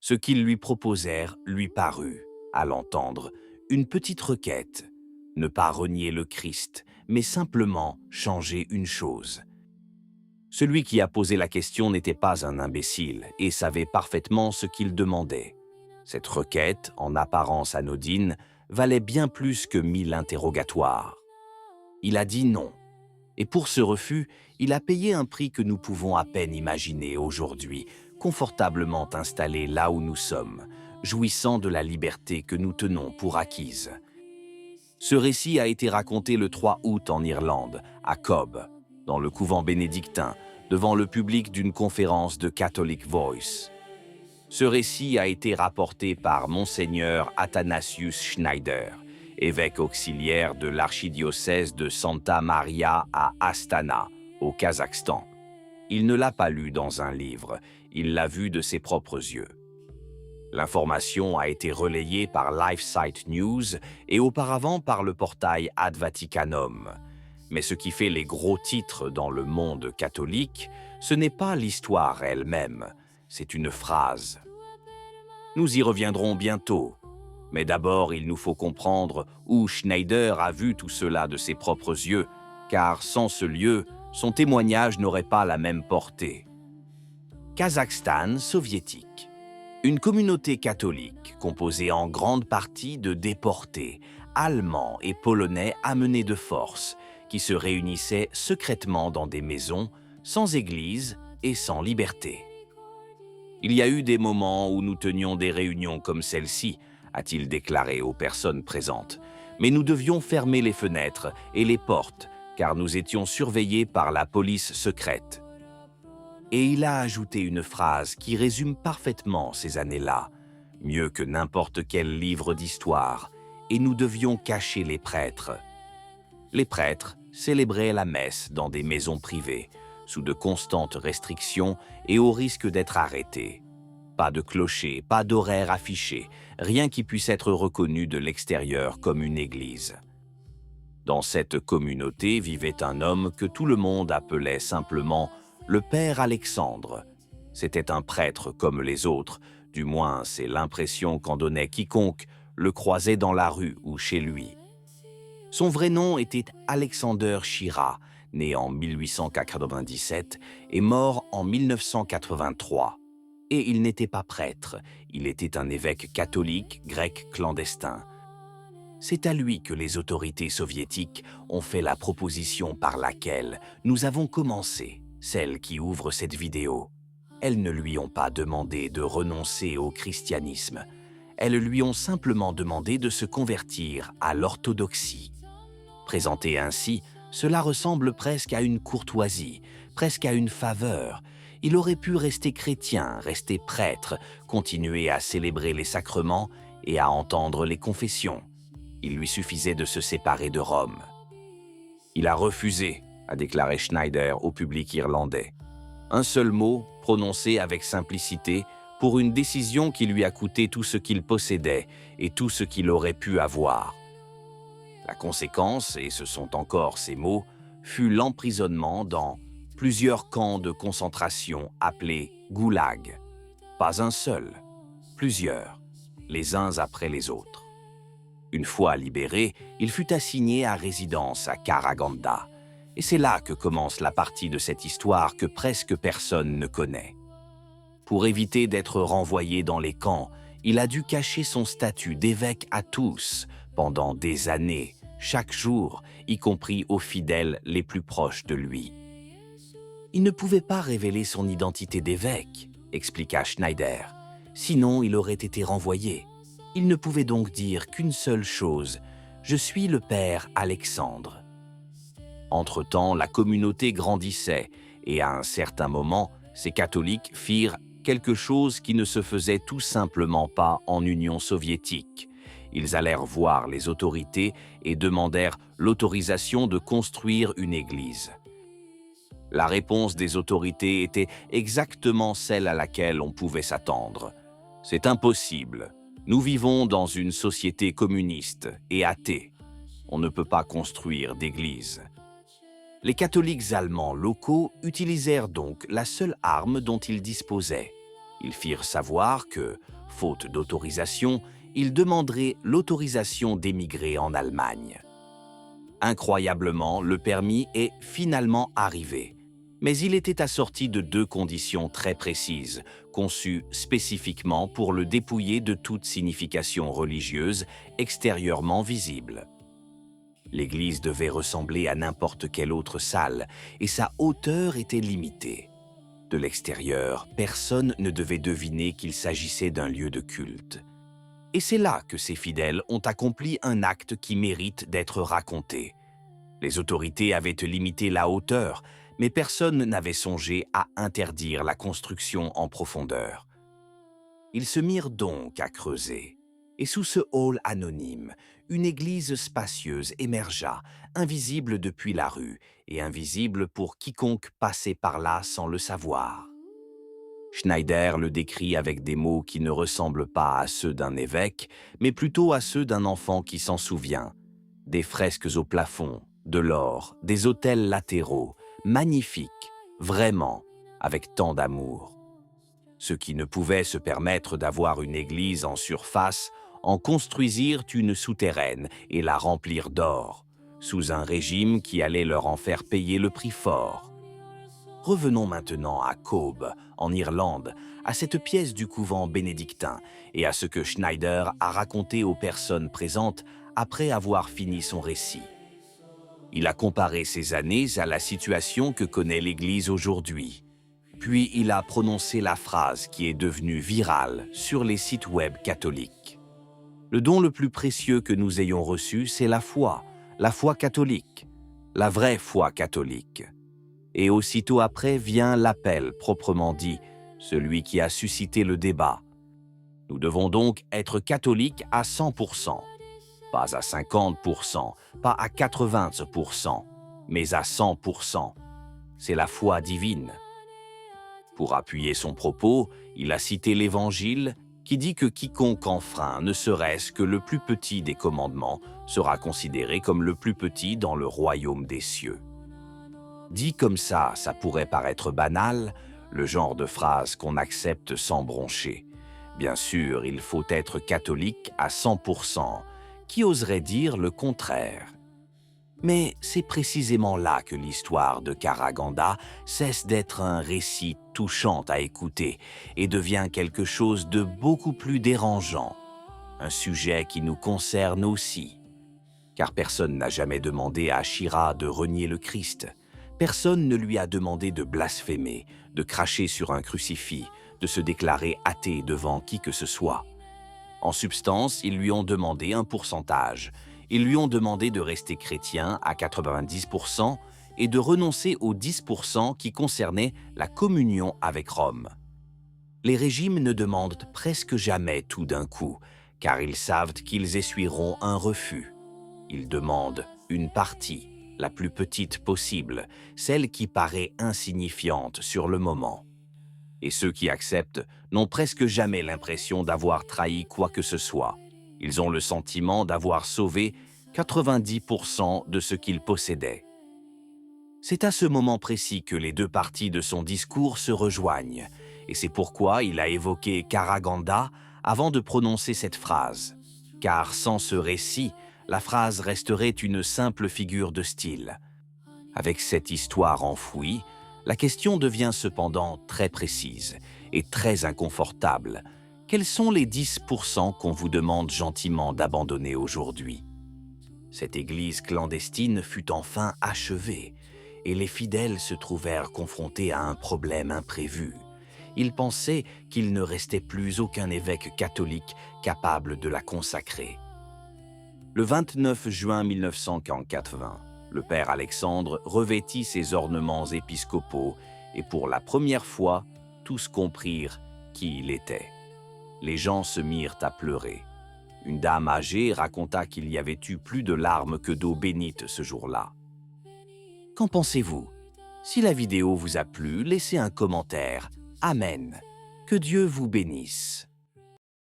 Ce qu'ils lui proposèrent lui parut, à l'entendre, une petite requête. Ne pas renier le Christ, mais simplement changer une chose. Celui qui a posé la question n'était pas un imbécile et savait parfaitement ce qu'il demandait. Cette requête, en apparence anodine, valait bien plus que 1000 interrogatoires. Il a dit non. Et pour ce refus, il a payé un prix que nous pouvons à peine imaginer aujourd'hui, confortablement installé là où nous sommes, jouissant de la liberté que nous tenons pour acquise. Ce récit a été raconté le 3 août en Irlande, à Cobh, dans le couvent bénédictin, devant le public d'une conférence de Catholic Voice. Ce récit a été rapporté par Monseigneur Athanasius Schneider, évêque auxiliaire de l'archidiocèse de Santa Maria à Astana, au Kazakhstan. Il ne l'a pas lu dans un livre, il l'a vu de ses propres yeux. L'information a été relayée par LifeSite News et auparavant par le portail Ad Vaticanum. Mais ce qui fait les gros titres dans le monde catholique, ce n'est pas l'histoire elle-même, c'est une phrase. Nous y reviendrons bientôt. Mais d'abord, il nous faut comprendre où Schneider a vu tout cela de ses propres yeux, car sans ce lieu, son témoignage n'aurait pas la même portée. Kazakhstan soviétique. Une communauté catholique composée en grande partie de déportés, allemands et polonais amenés de force, qui se réunissaient secrètement dans des maisons, sans église et sans liberté. Il y a eu des moments où nous tenions des réunions comme celle-ci, a-t-il déclaré aux personnes présentes. Mais nous devions fermer les fenêtres et les portes, car nous étions surveillés par la police secrète. Et il a ajouté une phrase qui résume parfaitement ces années-là, mieux que n'importe quel livre d'histoire, et nous devions cacher les prêtres. Les prêtres célébraient la messe dans des maisons privées, sous de constantes restrictions et au risque d'être arrêtés. Pas de clocher, pas d'horaire affiché, rien qui puisse être reconnu de l'extérieur comme une église. Dans cette communauté vivait un homme que tout le monde appelait simplement le Père Alexandre. C'était un prêtre comme les autres, du moins c'est l'impression qu'en donnait quiconque le croisait dans la rue ou chez lui. Son vrai nom était Alexander Chira, né en 1897 et mort en 1983. Et il n'était pas prêtre, il était un évêque catholique grec clandestin. C'est à lui que les autorités soviétiques ont fait la proposition par laquelle nous avons commencé, celle qui ouvre cette vidéo. Elles ne lui ont pas demandé de renoncer au christianisme. Elles lui ont simplement demandé de se convertir à l'orthodoxie. Présenté ainsi, cela ressemble presque à une courtoisie, presque à une faveur. Il aurait pu rester chrétien, rester prêtre, continuer à célébrer les sacrements et à entendre les confessions. Il lui suffisait de se séparer de Rome. Il a refusé, a déclaré Schneider au public irlandais. Un seul mot, prononcé avec simplicité, pour une décision qui lui a coûté tout ce qu'il possédait et tout ce qu'il aurait pu avoir. La conséquence, et ce sont encore ces mots, fut l'emprisonnement dans plusieurs camps de concentration appelés goulags. Pas un seul, plusieurs, les uns après les autres. Une fois libéré, il fut assigné à résidence à Karaganda. Et c'est là que commence la partie de cette histoire que presque personne ne connaît. Pour éviter d'être renvoyé dans les camps, il a dû cacher son statut d'évêque à tous pendant des années, chaque jour, y compris aux fidèles les plus proches de lui. Il ne pouvait pas révéler son identité d'évêque, expliqua Schneider, sinon il aurait été renvoyé. Il ne pouvait donc dire qu'une seule chose, « Je suis le père Alexandre ». Entre-temps, la communauté grandissait et à un certain moment, ces catholiques firent quelque chose qui ne se faisait tout simplement pas en Union soviétique. Ils allèrent voir les autorités et demandèrent l'autorisation de construire une église. La réponse des autorités était exactement celle à laquelle on pouvait s'attendre. C'est impossible. Nous vivons dans une société communiste et athée. On ne peut pas construire d'église. Les catholiques allemands locaux utilisèrent donc la seule arme dont ils disposaient. Ils firent savoir que, faute d'autorisation, ils demanderaient l'autorisation d'émigrer en Allemagne. Incroyablement, le permis est finalement arrivé, mais il était assorti de 2 conditions très précises, conçues spécifiquement pour le dépouiller de toute signification religieuse extérieurement visible. L'église devait ressembler à n'importe quelle autre salle, et sa hauteur était limitée. De l'extérieur, personne ne devait deviner qu'il s'agissait d'un lieu de culte. Et c'est là que ces fidèles ont accompli un acte qui mérite d'être raconté. Les autorités avaient limité la hauteur, mais personne n'avait songé à interdire la construction en profondeur. Ils se mirent donc à creuser. Et sous ce hall anonyme, une église spacieuse émergea, invisible depuis la rue et invisible pour quiconque passait par là sans le savoir. Schneider le décrit avec des mots qui ne ressemblent pas à ceux d'un évêque, mais plutôt à ceux d'un enfant qui s'en souvient. Des fresques au plafond, de l'or, des autels latéraux, magnifiques, vraiment, avec tant d'amour. Ceux qui ne pouvaient se permettre d'avoir une église en surface en construisirent une souterraine et la remplirent d'or, sous un régime qui allait leur en faire payer le prix fort. Revenons maintenant à Cobh, en Irlande, à cette pièce du couvent bénédictin et à ce que Schneider a raconté aux personnes présentes après avoir fini son récit. Il a comparé ces années à la situation que connaît l'Église aujourd'hui. Puis il a prononcé la phrase qui est devenue virale sur les sites web catholiques. Le don le plus précieux que nous ayons reçu, c'est la foi catholique, la vraie foi catholique. Et aussitôt après vient l'appel proprement dit, celui qui a suscité le débat. Nous devons donc être catholiques à 100%, pas à 50%, pas à 80%, mais à 100%. C'est la foi divine. Pour appuyer son propos, il a cité l'Évangile qui dit que quiconque enfreint ne serait-ce que le plus petit des commandements sera considéré comme le plus petit dans le royaume des cieux. Dit comme ça pourrait paraître banal, le genre de phrase qu'on accepte sans broncher. Bien sûr, il faut être catholique à 100%. Qui oserait dire le contraire? Mais c'est précisément là que l'histoire de Karaganda cesse d'être un récit touchant à écouter et devient quelque chose de beaucoup plus dérangeant. Un sujet qui nous concerne aussi. Car personne n'a jamais demandé à Shira de renier le Christ. Personne ne lui a demandé de blasphémer, de cracher sur un crucifix, de se déclarer athée devant qui que ce soit. En substance, ils lui ont demandé un pourcentage. Ils lui ont demandé de rester chrétien à 90% et de renoncer aux 10% qui concernaient la communion avec Rome. Les régimes ne demandent presque jamais tout d'un coup, car ils savent qu'ils essuieront un refus. Ils demandent une partie, la plus petite possible, celle qui paraît insignifiante sur le moment. Et ceux qui acceptent n'ont presque jamais l'impression d'avoir trahi quoi que ce soit. Ils ont le sentiment d'avoir sauvé 90% de ce qu'ils possédaient. C'est à ce moment précis que les deux parties de son discours se rejoignent, et c'est pourquoi il a évoqué Karaganda avant de prononcer cette phrase. Car sans ce récit, la phrase resterait une simple figure de style. Avec cette histoire enfouie, la question devient cependant très précise et très inconfortable. Quels sont les 10% qu'on vous demande gentiment d'abandonner aujourd'hui? Cette église clandestine fut enfin achevée et les fidèles se trouvèrent confrontés à un problème imprévu. Ils pensaient qu'il ne restait plus aucun évêque catholique capable de la consacrer. Le 29 juin 1980, le père Alexandre revêtit ses ornements épiscopaux et pour la première fois, tous comprirent qui il était. Les gens se mirent à pleurer. Une dame âgée raconta qu'il y avait eu plus de larmes que d'eau bénite ce jour-là. Qu'en pensez-vous? Si la vidéo vous a plu, laissez un commentaire. Amen. Que Dieu vous bénisse.